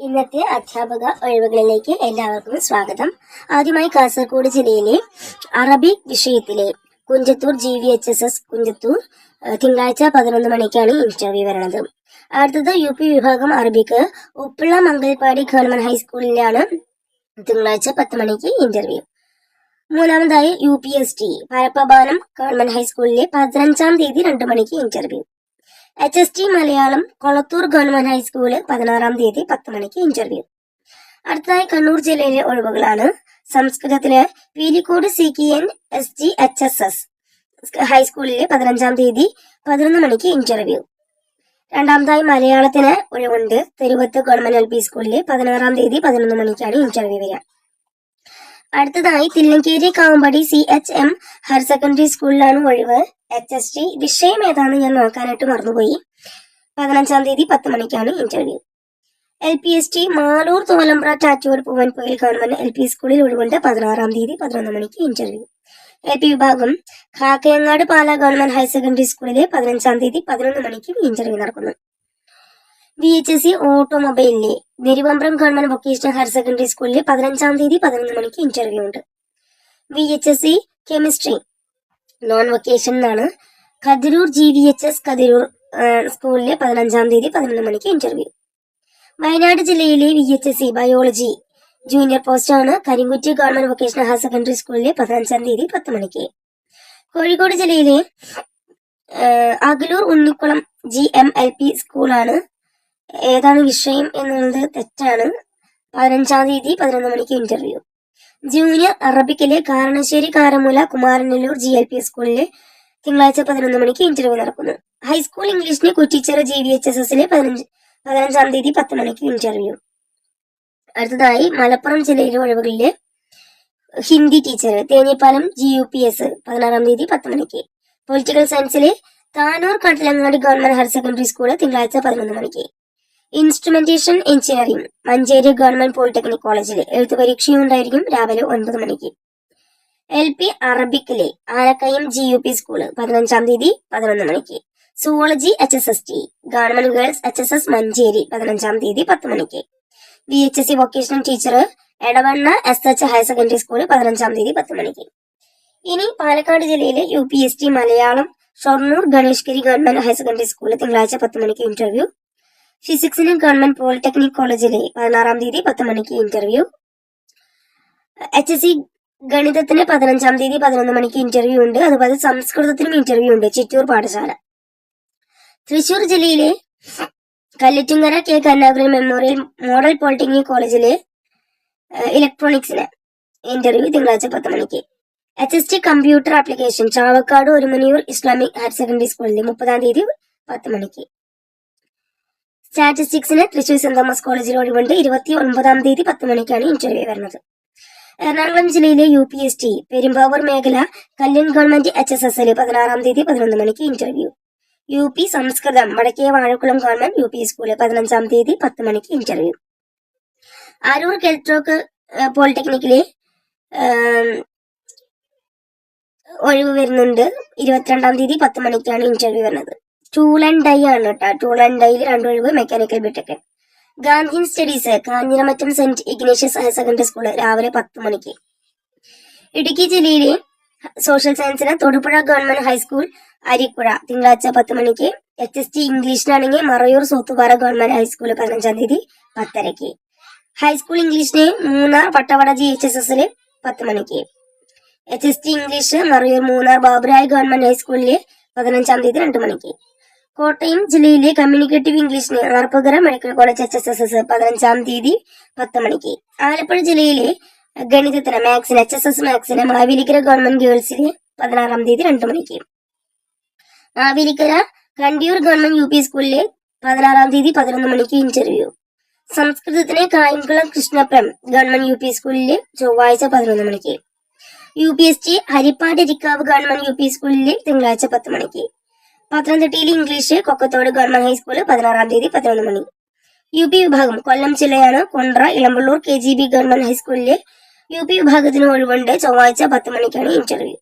ഇന്നത്തെ അധ്യാപക ഒഴിവുകളിലേക്ക് എല്ലാവർക്കും സ്വാഗതം. ആദ്യമായി കാസർഗോഡ് ജില്ലയിലെ അറബിക് വിഷയത്തിലെ കുഞ്ചത്തൂർ GVHSS കുഞ്ചത്തൂർ തിങ്കളാഴ്ച 11 മണിക്കാണ് ഇന്റർവ്യൂ വരുന്നത്. അടുത്തത് UP വിഭാഗം അറബിക്ക് ഉപ്പുള്ള മംഗൽപാടി ഗവൺമെന്റ് ഹൈസ്കൂളിലാണ് തിങ്കളാഴ്ച 10 മണിക്ക് ഇന്റർവ്യൂ. മൂന്നാമതായി UPST പരപ്പഭാനം ഗവൺമെന്റ് ഹൈസ്കൂളിലെ 15-ാം തീയതി 2 മണിക്ക് interview. HST Malayalam Kolathur government high school 16-ാം തീയതി 10 മണിക്ക് ഇന്റർവ്യൂ. അടുത്തതായി കണ്ണൂർ ജില്ലയിലെ ഒഴിവുകളാണ്. സംസ്കൃതത്തില് പീലിക്കോട് CKN SGHSS ഹൈസ്കൂളിലെ 15-ാം തീയതി 11 മണിക്ക് ഇന്റർവ്യൂ. രണ്ടാമതായി മലയാളത്തിന് ഒഴിവുണ്ട്. തെരുവത്ത് ഗവൺമെന്റ് LP സ്കൂളിലെ 16-ാം തീയതി 11 മണിക്കാണ് ഇന്റർവ്യൂ വരിക. അടുത്തതായി Thillankeri Kavampadi CHM higher secondary സ്കൂളിലാണ് ഒഴിവ്. HST വിഷയം ഏതാണെന്ന് ഞാൻ നോക്കാനായിട്ട് മറന്നുപോയി. 15-ാം തീയതി 10 മണിക്കാണ് interview. LPST Maloor Tholambra Tatoor Poovanpoyil government LP സ്കൂളിൽ ഒഴിവുണ്ട്. 16-ാം തീയതി 11 മണിക്ക് ഇന്റർവ്യൂ. LP വിഭാഗം Kakkayangad Pala government higher secondary സ്കൂളിലെ 15-ാം തീയതി 11 മണിക്ക് ഇന്റർവ്യൂ നടക്കുന്നു. VHSC ഓട്ടോമൊബൈലിലെ Neruvambram government vocational higher secondary സ്കൂളിലെ 15-ാം തീയതി 11 മണിക്ക് ഇന്റർവ്യൂ ഉണ്ട്. VHSC കെമിസ്ട്രി നോൺ വൊക്കേഷൻ ആണ്. കതിരൂർ GVHS കതിരൂർ സ്കൂളിലെ 15-ാം തീയതി 11 മണിക്ക് ഇന്റർവ്യൂ. വയനാട് ജില്ലയിലെ VHSC ബയോളജി ജൂനിയർ പോസ്റ്റ് ആണ്. കരിങ്കുറ്റി ഗവൺമെന്റ് വൊക്കേഷണൽ ഹയർ സെക്കൻഡറി സ്കൂളിലെ 15-ാം തീയതി 10 മണിക്ക്. കോഴിക്കോട് ജില്ലയിലെ അകലൂർ ഉണ്ണിക്കുളം GMLP സ്കൂളാണ്. ഏതാണ് വിഷയം എന്നുള്ളത് തെറ്റാണ്. 15-ാം തീയതി 11 മണിക്ക് ഇന്റർവ്യൂ. ജൂനിയർ അറബിക്കിലെ കാരണശ്ശേരി കാരമൂല കുമാരനെല്ലൂർ GLP സ്കൂളിലെ തിങ്കളാഴ്ച 11 മണിക്ക് ഇന്റർവ്യൂ നടക്കുന്നു. ഹൈസ്കൂൾ ഇംഗ്ലീഷിന് കുറ്റിച്ചിറ GVHSSലെ 15-ാം തീയതി 10 മണിക്ക് ഇന്റർവ്യൂ. അടുത്തതായി മലപ്പുറം ജില്ലയിലെ ഒഴിവുകളിലെ ഹിന്ദി ടീച്ചർ തേഞ്ഞിപ്പാലം GUPS 16-ാം തീയതി 10 മണിക്ക്. പൊളിറ്റിക്കൽ സയൻസിലെ Tanur Kattilangadi government higher secondary school തിങ്കളാഴ്ച 11 മണിക്ക്. Instrumentation engineering Manjeri government polytechnic കോളേജിലെ എഴുത്തു പരീക്ഷയും ഉണ്ടായിരിക്കും രാവിലെ 9 മണിക്ക്. LP അറബിക്കിലെ ആനക്കയം GUP സ്കൂള് 15-ാം തീയതി 11 മണിക്ക്. Zoology HSST government girls HSS Manjeri 15-ാം തീയതി 10 മണിക്ക്. VHSC vocational teacher Edavanna SH higher secondary school 15-ാം തീയതി 10 മണിക്ക്. ഇനി പാലക്കാട് ജില്ലയിലെ UPST Malayalam Shoranur Ganeshgiri government higher secondary സ്കൂളിൽ തിങ്കളാഴ്ച 10 മണിക്ക് ഇന്റർവ്യൂ. ഫിസിക്സിന് ഗവൺമെന്റ് പോളിടെക്നിക് കോളേജിലെ 16-ാം തീയതി 10 മണിക്ക് ഇന്റർവ്യൂ. HSC ഗണിതത്തിന് 15-ാം തീയതി 11 മണിക്ക് ഇന്റർവ്യൂ ഉണ്ട്. അതുപോലെ സംസ്കൃതത്തിനും ഇന്റർവ്യൂ ഉണ്ട്. ചിറ്റൂർ പാഠശാല. തൃശൂർ ജില്ലയിലെ കല്ലുറ്റുങ്കര K Karunakaran memorial model polytechnic കോളേജിലെ ഇലക്ട്രോണിക്സിന് ഇന്റർവ്യൂ തിങ്കളാഴ്ച 10 മണിക്ക്. HST computer application Chavakkad Orumanayur Islamic higher secondary സ്കൂളിലെ 30-ാം തീയതി 10 മണിക്ക്. സ്റ്റാറ്റിസ്റ്റിക്സിന് തൃശൂർ സെന്റ് തോമസ് കോളേജിൽ ഒഴിവുണ്ട്. 29-ാം തീയതി 10 മണിക്കാണ് ഇന്റർവ്യൂ വരുന്നത്. എറണാകുളം ജില്ലയിലെ UPST പെരുമ്പാവൂർ മേഖല കല്യൺ ഗവൺമെന്റ് HSSല് 16-ാം തീയതി 11 മണിക്ക് ഇന്റർവ്യൂ. UP സംസ്കൃതം വടക്കേ വാഴക്കുളം ഗവൺമെന്റ് UP സ്കൂള് 15-ാം തീയതി 10 മണിക്ക് ഇന്റർവ്യൂ. അരൂർ കെൽട്രോക്ക് പോളിടെക്നിക്കിലെ ഒഴിവ് വരുന്നുണ്ട്. 22-ാം തീയതി 10 മണിക്കാണ് ഇന്റർവ്യൂ വരുന്നത്. ടൂൾ ആൻഡ് ഡൈ ആണ് കേട്ടോ. ടൂൾ ആൻഡ് ഡൈയിൽ 2 ഒഴിവ് mechanical BTech. Gandhian studies Kanjiramattom saint Ignatius higher secondary school രാവിലെ 10 മണിക്ക്. ഇടുക്കി ജില്ലയിലെ സോഷ്യൽ സയൻസിന് തൊടുപുഴ ഗവൺമെന്റ് ഹൈസ്കൂൾ അരിപ്പുഴ തിങ്കളാഴ്ച 10 മണിക്ക്. HST ഇംഗ്ലീഷിനാണെങ്കിൽ മറയൂർ സോത്തുപാറ ഗവൺമെന്റ് ഹൈസ്കൂള് 15-ാം തീയതി 10:30. ഹൈസ്കൂൾ ഇംഗ്ലീഷിന് മൂന്നാർ പട്ടവട GHSSല് 10 മണിക്ക്. HST English Marayur Munnar Baburai government ഹൈസ്കൂളിലെ 15-ാം തീയതി 2 മണിക്ക്. കോട്ടയം ജില്ലയിലെ കമ്മ്യൂണിക്കേറ്റീവ് ഇംഗ്ലീഷിന് ആർപ്പുകര മെഡിക്കൽ കോളേജ് HSS 15-ാം തീയതി 10 മണിക്ക്. ആലപ്പുഴ ജില്ലയിലെ ഗണിതത്തിന് മാത്സിന് HSS മാത്സിന് മാവേലിക്കര ഗവൺമെന്റ് ഗേൾസിലെ 16-ാം തീയതി 2 മണിക്ക്. മാവേലിക്കര കണ്ടിയൂർ ഗവൺമെന്റ് UP സ്കൂളിലെ 16-ാം തീയതി 11 മണിക്ക് ഇന്റർവ്യൂ. സംസ്കൃതത്തിന് കായംകുളം കൃഷ്ണപ്രം ഗവൺമെന്റ് UP സ്കൂളിലെ ചൊവ്വാഴ്ച 11 മണിക്ക്. UPST ഹരിപ്പാട് ഇരിക്കാവ് ഗവൺമെന്റ് UP സ്കൂളിലെ തിങ്കളാഴ്ച 10 മണിക്ക്. പത്തനംതിട്ടയിലെ ഇംഗ്ലീഷ് കൊക്കത്തോട് ഗവൺമെന്റ് ഹൈസ്കൂള് 16-ാം തീയതി 11 മണി. UP വിഭാഗം കൊല്ലം ജില്ലയാണ്. കൊണ്ട്ര ഇളമ്പള്ളൂർ KGB ഗവൺമെന്റ് ഹൈസ്കൂളിലെ UP വിഭാഗത്തിന് ഒഴിവുണ്ട്. ചൊവ്വാഴ്ച 10 മണിക്കാണ് ഇന്റർവ്യൂ.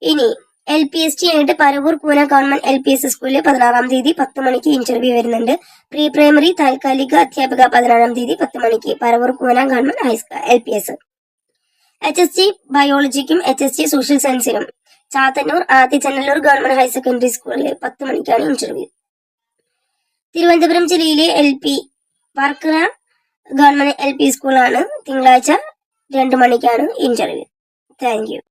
ഇനി LPST ആയിട്ട് പരവൂർ പൂന ഗവൺമെന്റ് LPS സ്കൂളിൽ 16-ാം തീയതി 10 മണിക്ക് ഇന്റർവ്യൂ വരുന്നുണ്ട്. പ്രീ പ്രൈമറി താൽക്കാലിക അധ്യാപിക 16-ാം തീയതി 10 മണിക്ക് Paravur Poona government LPS. HST ബയോളജിക്കും HST സോഷ്യൽ സയൻസിനും Chathannur Adichanallur government higher secondary സ്കൂളിൽ 10 മണിക്കാണ് ഇന്റർവ്യൂ. തിരുവനന്തപുരം ജില്ലയിലെ LP വർക്കല ഗവൺമെന്റ് LP സ്കൂളാണ്. തിങ്കളാഴ്ച 2 മണിക്കാണ് ഇന്റർവ്യൂ. Thank you.